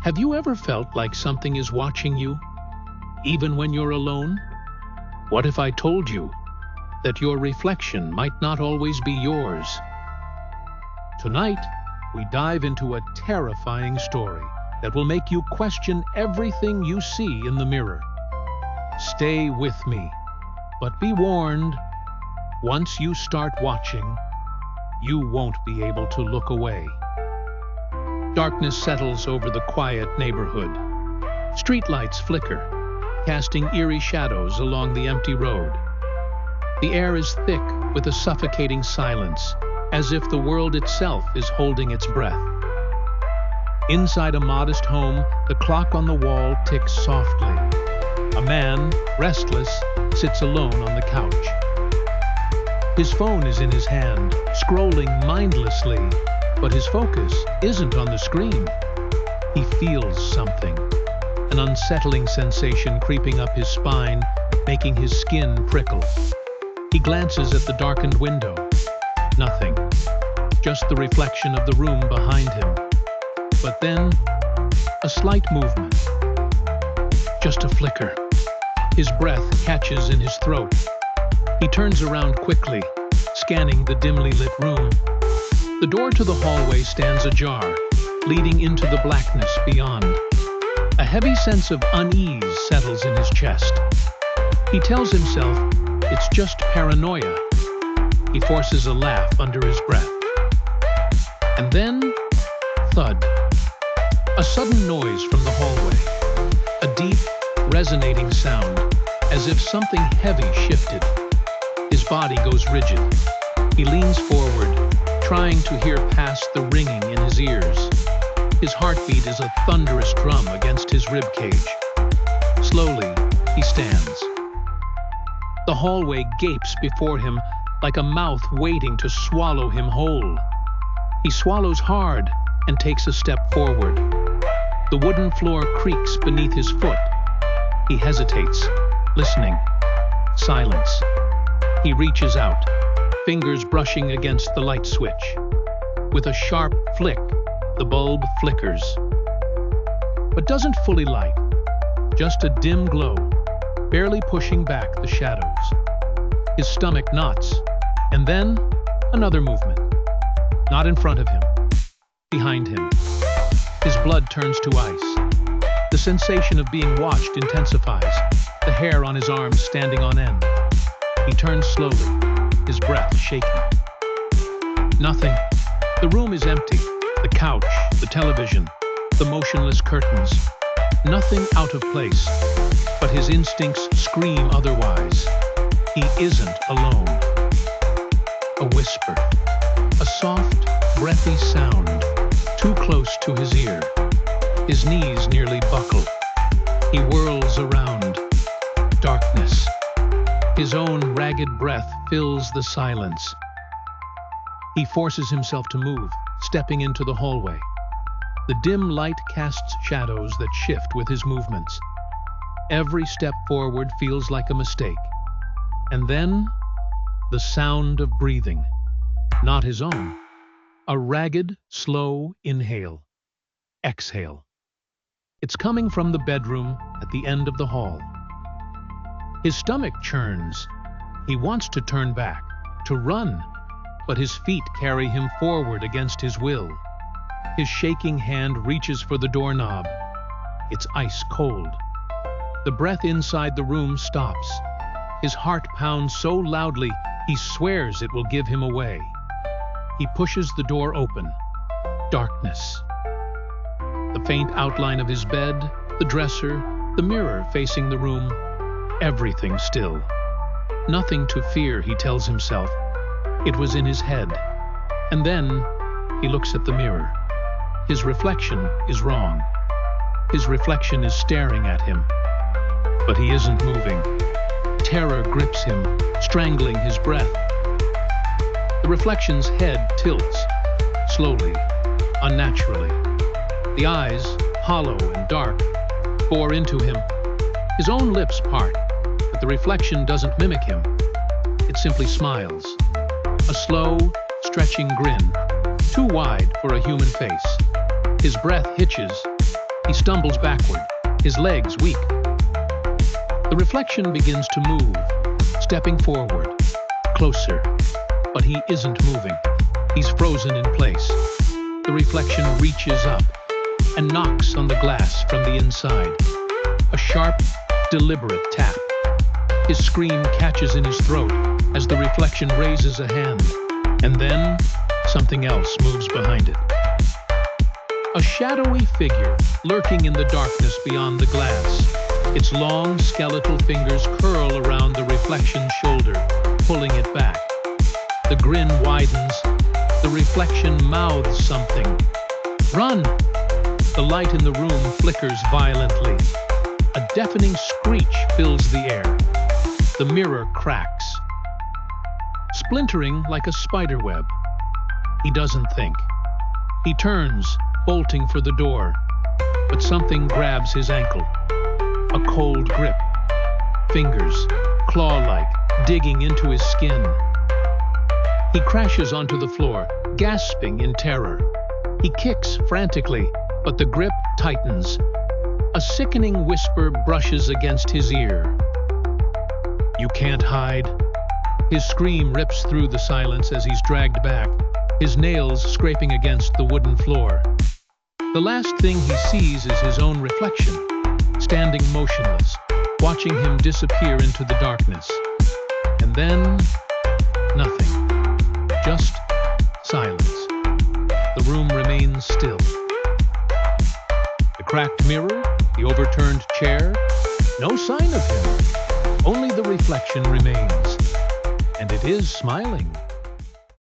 Have you ever felt like something is watching you, even when you're alone? What if I told you that your reflection might not always be yours? Tonight, we dive into a terrifying story that will make you question everything you see in the mirror. Stay with me, but be warned, once you start watching, you won't be able to look away. Darkness settles over the quiet neighborhood. Streetlights flicker, casting eerie shadows along the empty road. The air is thick with a suffocating silence, as if the world itself is holding its breath. Inside a modest home, the clock on the wall ticks softly. A man, restless, sits alone on the couch. His phone is in his hand, scrolling mindlessly, but his focus isn't on the screen. He feels something, an unsettling sensation creeping up his spine, making his skin prickle. He glances at the darkened window. Nothing, just the reflection of the room behind him. But then, a slight movement. Just a flicker. His breath catches in his throat. He turns around quickly, scanning the dimly lit room. The door to the hallway stands ajar, leading into the blackness beyond. A heavy sense of unease settles in his chest. He tells himself it's just paranoia. He forces a laugh under his breath. And then, thud. A sudden noise from the hallway. A deep, resonating sound, as if something heavy shifted. His body goes rigid. He leans forward, trying to hear past the ringing in his ears. His heartbeat is a thunderous drum against his ribcage. Slowly, he stands. The hallway gapes before him like a mouth waiting to swallow him whole. He swallows hard and takes a step forward. The wooden floor creaks beneath his foot. He hesitates, listening. Silence. He reaches out, fingers brushing against the light switch. With a sharp flick, the bulb flickers, but doesn't fully light. Just a dim glow, barely pushing back the shadows. His stomach knots, and then another movement. Not in front of him, behind him. His blood turns to ice. The sensation of being watched intensifies, the hair on his arms standing on end. He turns slowly, his breath shaking. Nothing. The room is empty. The couch, the television, the motionless curtains. Nothing out of place, but his instincts scream otherwise. He isn't alone. A whisper. A soft, breathy sound, too close to his ear. His knees nearly buckle. He whirls around. Darkness. His own ragged breath fills the silence. He forces himself to move, stepping into the hallway. The dim light casts shadows that shift with his movements. Every step forward feels like a mistake. And then, the sound of breathing. Not his own. A ragged, slow inhale. Exhale. It's coming from the bedroom at the end of the hall. His stomach churns. He wants to turn back, to run, but his feet carry him forward against his will. His shaking hand reaches for the doorknob. It's ice cold. The breath inside the room stops. His heart pounds so loudly, he swears it will give him away. He pushes the door open. Darkness. The faint outline of his bed, the dresser, the mirror facing the room, everything still. Nothing to fear, he tells himself. It was in his head. And then he looks at the mirror. His reflection is wrong. His reflection is staring at him. But he isn't moving. Terror grips him, strangling his breath. The reflection's head tilts, slowly, unnaturally. The eyes, hollow and dark, bore into him. His own lips part, but the reflection doesn't mimic him. It simply smiles. A slow, stretching grin, too wide for a human face. His breath hitches, He stumbles backward, his legs weak. The reflection begins to move, stepping forward, closer. But he isn't moving. He's frozen in place. The reflection reaches up and knocks on the glass from the inside. A sharp, deliberate tap. His scream catches in his throat as the reflection raises a hand. And then, something else moves behind it. A shadowy figure lurking in the darkness beyond the glass. Its long, skeletal fingers curl around the reflection's shoulder, pulling it back. The grin widens. The reflection mouths something. "Run!" The light in the room flickers violently. A deafening screech fills the air. The mirror cracks, splintering like a spider web. He doesn't think. He turns, bolting for the door, but something grabs his ankle. A cold grip. Fingers, claw-like, digging into his skin. He crashes onto the floor, gasping in terror. He kicks frantically, but the grip tightens. A sickening whisper brushes against his ear. "You can't hide." His scream rips through the silence as he's dragged back, his nails scraping against the wooden floor. The last thing he sees is his own reflection, standing motionless, watching him disappear into the darkness. And then, nothing. Just silence. The room remains still. The cracked mirror, the overturned chair, no sign of him. Only the reflection remains. And it is smiling.